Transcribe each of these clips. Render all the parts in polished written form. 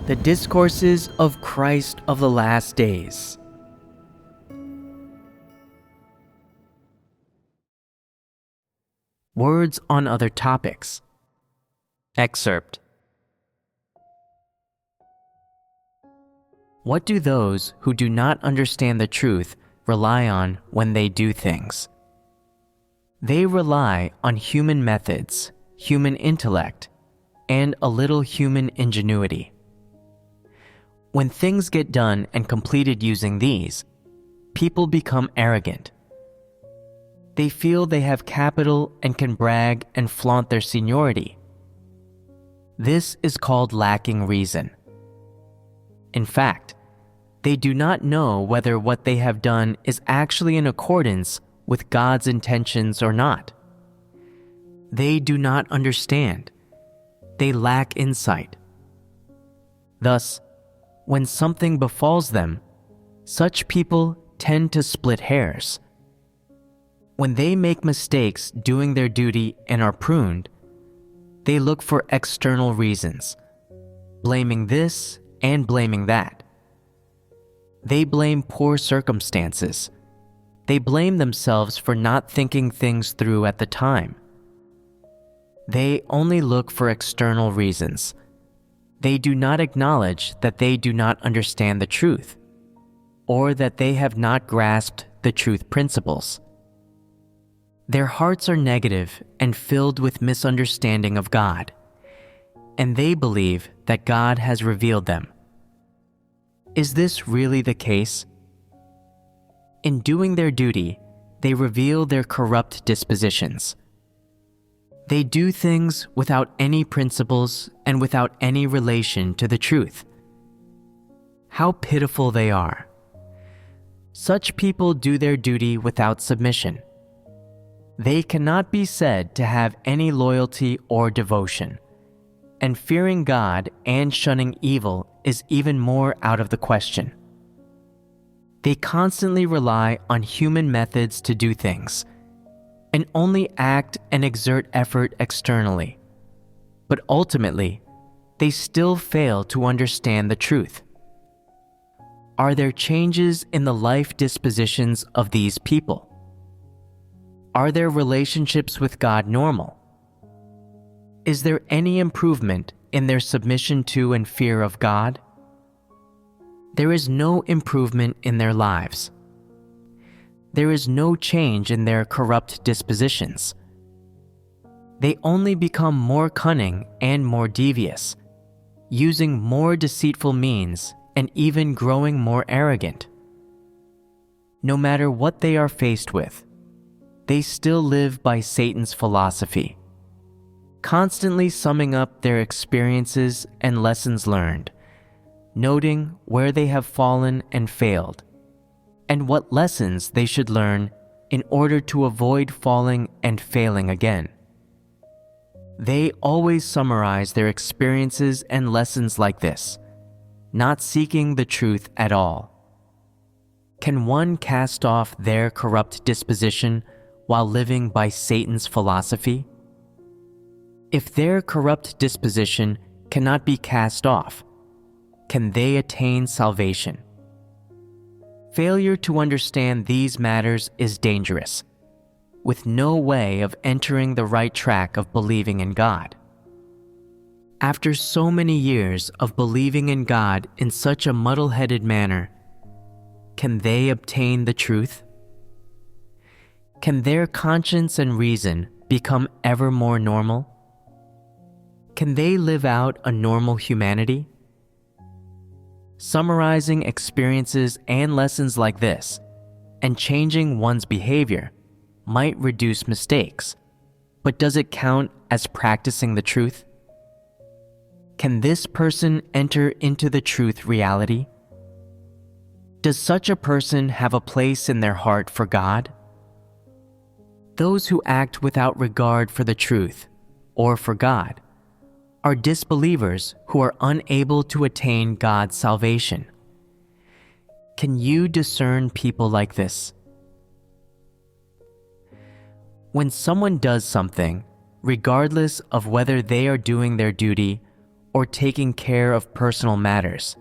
The Discourses of Christ of the Last Days. Words on Other Topics. Excerpt. What do those who do not understand the truth rely on when they do things? They rely on human methods, human intellect, and a little human ingenuity. When things get done and completed using these, people become arrogant. They feel they have capital and can brag and flaunt their seniority. This is called lacking reason. In fact, they do not know whether what they have done is actually in accordance with God's intentions or not. They do not understand. They lack insight. Thus, when something befalls them, such people tend to split hairs. When they make mistakes doing their duty and are pruned, they look for external reasons, blaming this and blaming that. They blame poor circumstances. They blame themselves for not thinking things through at the time. They only look for external reasons. They do not acknowledge that they do not understand the truth, or that they have not grasped the truth principles. Their hearts are negative and filled with misunderstanding of God, and they believe that God has revealed them. Is this really the case? In doing their duty, they reveal their corrupt dispositions. They do things without any principles and without any relation to the truth. How pitiful they are! Such people do their duty without submission. They cannot be said to have any loyalty or devotion, and fearing God and shunning evil is even more out of the question. They constantly rely on human methods to do things, and only act and exert effort externally. But ultimately, they still fail to understand the truth. Are there changes in the life dispositions of these people? Are their relationships with God normal? Is there any improvement in their submission to and fear of God? There is no improvement in their lives. There is no change in their corrupt dispositions. They only become more cunning and more devious, using more deceitful means and even growing more arrogant. No matter what they are faced with, they still live by Satan's philosophy, constantly summing up their experiences and lessons learned, noting where they have fallen and failed, and what lessons they should learn in order to avoid falling and failing again. They always summarize their experiences and lessons like this, not seeking the truth at all. Can one cast off their corrupt disposition while living by Satan's philosophy? If their corrupt disposition cannot be cast off, can they attain salvation? Failure to understand these matters is dangerous, with no way of entering the right track of believing in God. After so many years of believing in God in such a muddle-headed manner, can they obtain the truth? Can their conscience and reason become ever more normal? Can they live out a normal humanity? Summarizing experiences and lessons like this, and changing one's behavior, might reduce mistakes, but does it count as practicing the truth? Can this person enter into the truth reality? Does such a person have a place in their heart for God? Those who act without regard for the truth, or for God, are disbelievers who are unable to attain God's salvation. Can you discern people like this? When someone does something, regardless of whether they are doing their duty or taking care of personal matters.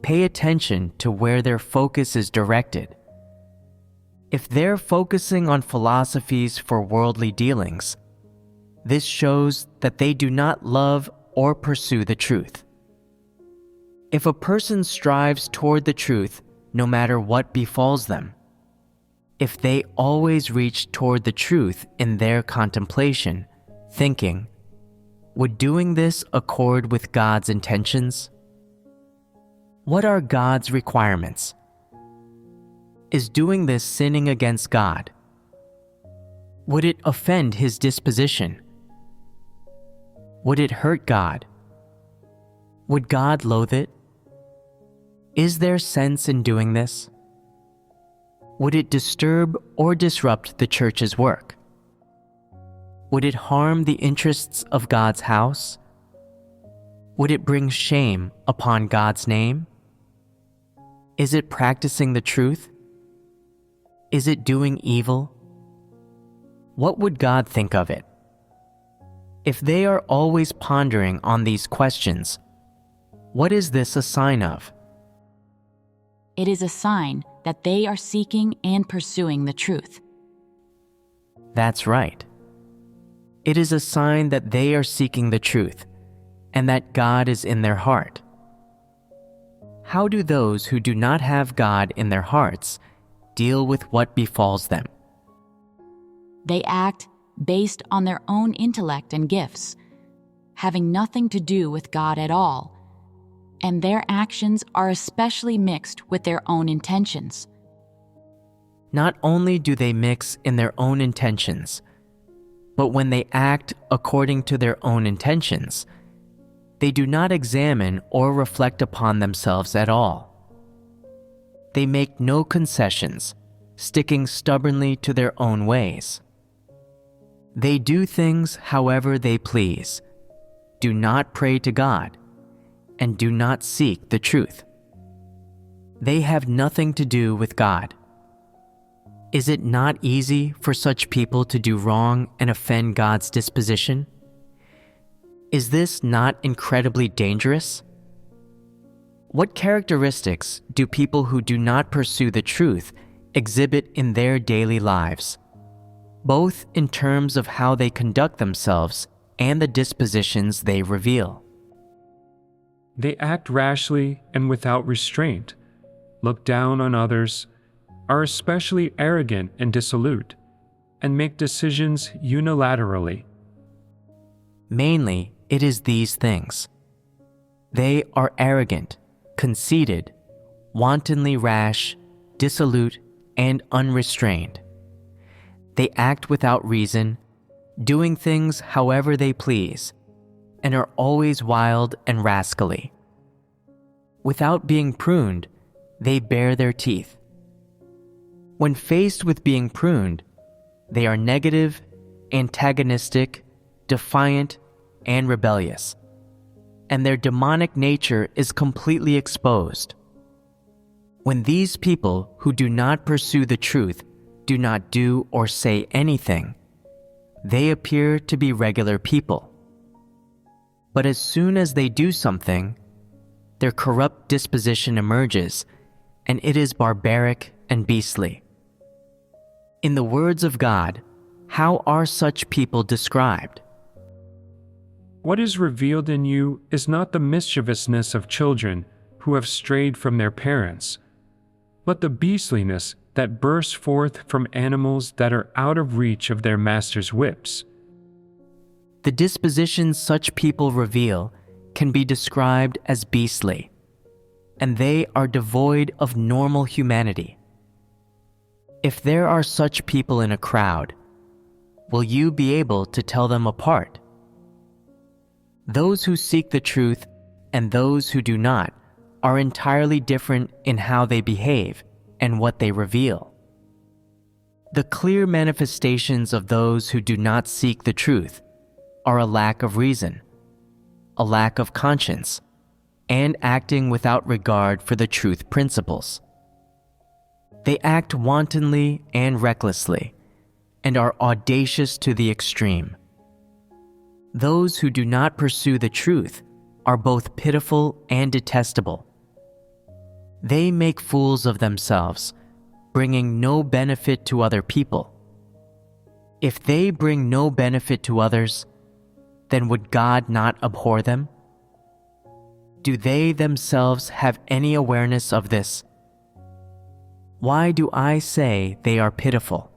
Pay attention to where their focus is directed. If they're focusing on philosophies for worldly dealings, this shows that they do not love or pursue the truth. If a person strives toward the truth no matter what befalls them, if they always reach toward the truth in their contemplation, thinking, would doing this accord with God's intentions? What are God's requirements? Is doing this sinning against God? Would it offend His disposition? Would it hurt God? Would God loathe it? Is there sense in doing this? Would it disturb or disrupt the church's work? Would it harm the interests of God's house? Would it bring shame upon God's name? Is it practicing the truth? Is it doing evil? What would God think of it? If they are always pondering on these questions, what is this a sign of? It is a sign that they are seeking and pursuing the truth. That's right. It is a sign that they are seeking the truth and that God is in their heart. How do those who do not have God in their hearts deal with what befalls them? They act based on their own intellect and gifts, having nothing to do with God at all, and their actions are especially mixed with their own intentions. Not only do they mix in their own intentions, but when they act according to their own intentions, they do not examine or reflect upon themselves at all. They make no concessions, sticking stubbornly to their own ways. They do things however they please, do not pray to God, and do not seek the truth. They have nothing to do with God. Is it not easy for such people to do wrong and offend God's disposition? Is this not incredibly dangerous? What characteristics do people who do not pursue the truth exhibit in their daily lives, both in terms of how they conduct themselves and the dispositions they reveal? They act rashly and without restraint, look down on others, are especially arrogant and dissolute, and make decisions unilaterally. Mainly, it is these things. They are arrogant, conceited, wantonly rash, dissolute, and unrestrained. They act without reason, doing things however they please, and are always wild and rascally. Without being pruned, they bare their teeth. When faced with being pruned, they are negative, antagonistic, defiant, and rebellious, and their demonic nature is completely exposed. When these people who do not pursue the truth do not do or say anything, they appear to be regular people. But as soon as they do something, their corrupt disposition emerges, and it is barbaric and beastly. In the words of God, how are such people described? What is revealed in you is not the mischievousness of children who have strayed from their parents, but the beastliness that bursts forth from animals that are out of reach of their masters' whips. The dispositions such people reveal can be described as beastly, and they are devoid of normal humanity. If there are such people in a crowd, will you be able to tell them apart? Those who seek the truth and those who do not are entirely different in how they behave and what they reveal. The clear manifestations of those who do not seek the truth are a lack of reason, a lack of conscience, and acting without regard for the truth principles. They act wantonly and recklessly, and are audacious to the extreme. Those who do not pursue the truth are both pitiful and detestable. They make fools of themselves, bringing no benefit to other people. If they bring no benefit to others, then would God not abhor them? Do they themselves have any awareness of this? Why do I say they are pitiful?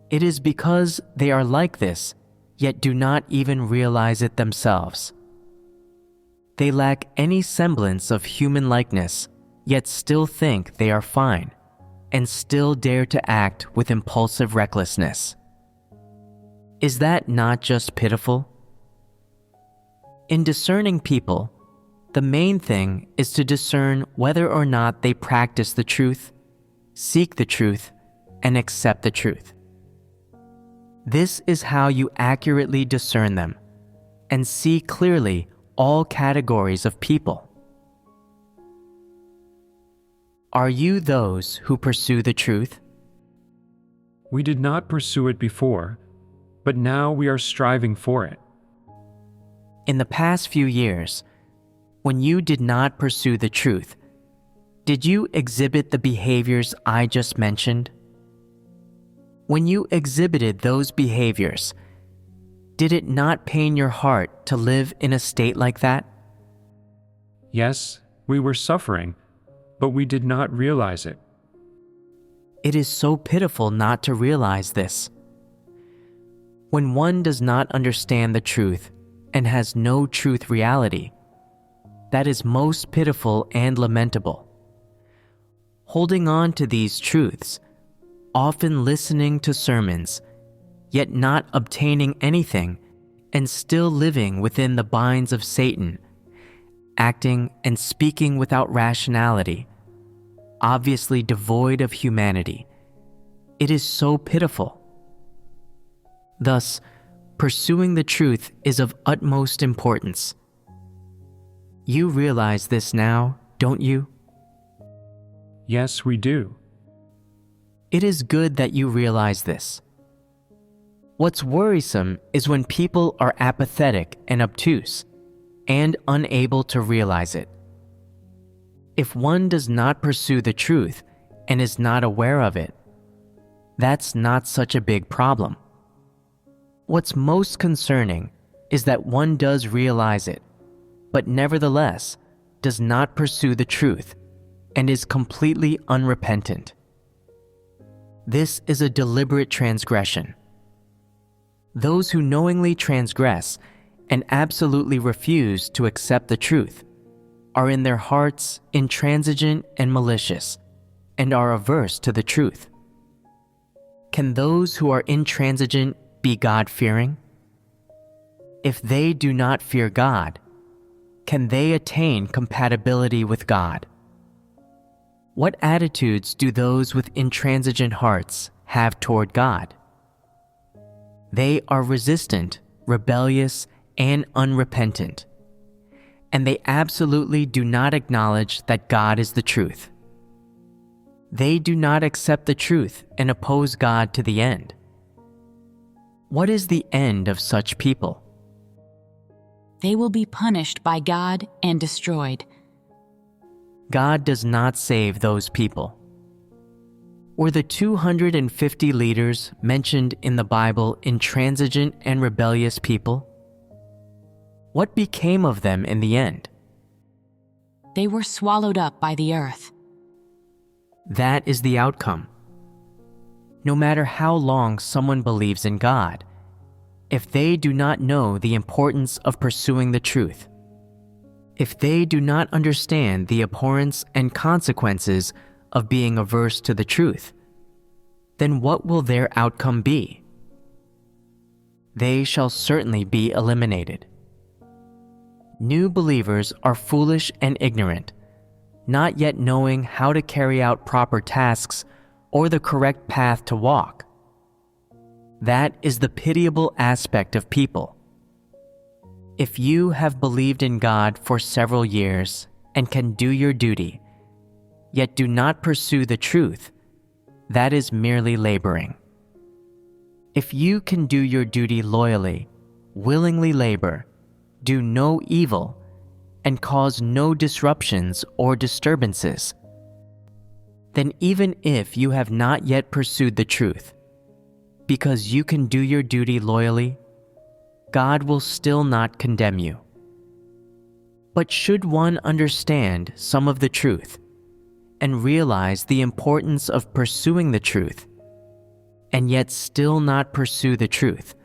It is because they are like this, yet do not even realize it themselves. They lack any semblance of human likeness, yet still think they are fine, and still dare to act with impulsive recklessness. Is that not just pitiful? In discerning people, the main thing is to discern whether or not they practice the truth, seek the truth, and accept the truth. This is how you accurately discern them and see clearly all categories of people. Are you those who pursue the truth? We did not pursue it before, but now we are striving for it. In the past few years, when you did not pursue the truth, did you exhibit the behaviors I just mentioned? When you exhibited those behaviors, did it not pain your heart to live in a state like that? Yes, we were suffering, but we did not realize it. It is so pitiful not to realize this. When one does not understand the truth and has no truth reality, that is most pitiful and lamentable. Holding on to these truths, often listening to sermons, yet not obtaining anything, and still living within the binds of Satan, acting and speaking without rationality, obviously devoid of humanity. It is so pitiful. Thus, pursuing the truth is of utmost importance. You realize this now, don't you? Yes, we do. It is good that you realize this. What's worrisome is when people are apathetic and obtuse and unable to realize it. If one does not pursue the truth and is not aware of it, that's not such a big problem. What's most concerning is that one does realize it, but nevertheless does not pursue the truth and is completely unrepentant. This is a deliberate transgression. Those who knowingly transgress and absolutely refuse to accept the truth are in their hearts intransigent and malicious, and are averse to the truth. Can those who are intransigent be God-fearing? If they do not fear God, can they attain compatibility with God? What attitudes do those with intransigent hearts have toward God? They are resistant, rebellious, and unrepentant, and they absolutely do not acknowledge that God is the truth. They do not accept the truth and oppose God to the end. What is the end of such people? They will be punished by God and destroyed. God does not save those people. Were the 250 leaders mentioned in the Bible intransigent and rebellious people? What became of them in the end? They were swallowed up by the earth. That is the outcome. No matter how long someone believes in God, if they do not know the importance of pursuing the truth, if they do not understand the abhorrence and consequences of being averse to the truth, then what will their outcome be? They shall certainly be eliminated. New believers are foolish and ignorant, not yet knowing how to carry out proper tasks or the correct path to walk. That is the pitiable aspect of people. If you have believed in God for several years and can do your duty, yet do not pursue the truth, that is merely laboring. If you can do your duty loyally, willingly labor, do no evil, and cause no disruptions or disturbances, then even if you have not yet pursued the truth, because you can do your duty loyally, God will still not condemn you. But should one understand some of the truth and realize the importance of pursuing the truth, and yet still not pursue the truth,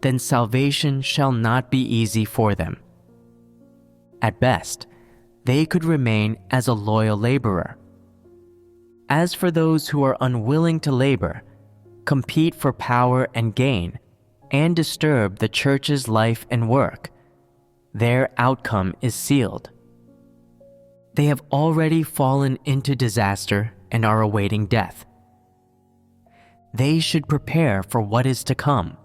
then salvation shall not be easy for them. At best, they could remain as a loyal laborer. As for those who are unwilling to labor, compete for power and gain, and disturb the church's life and work, their outcome is sealed. They have already fallen into disaster and are awaiting death. They should prepare for what is to come,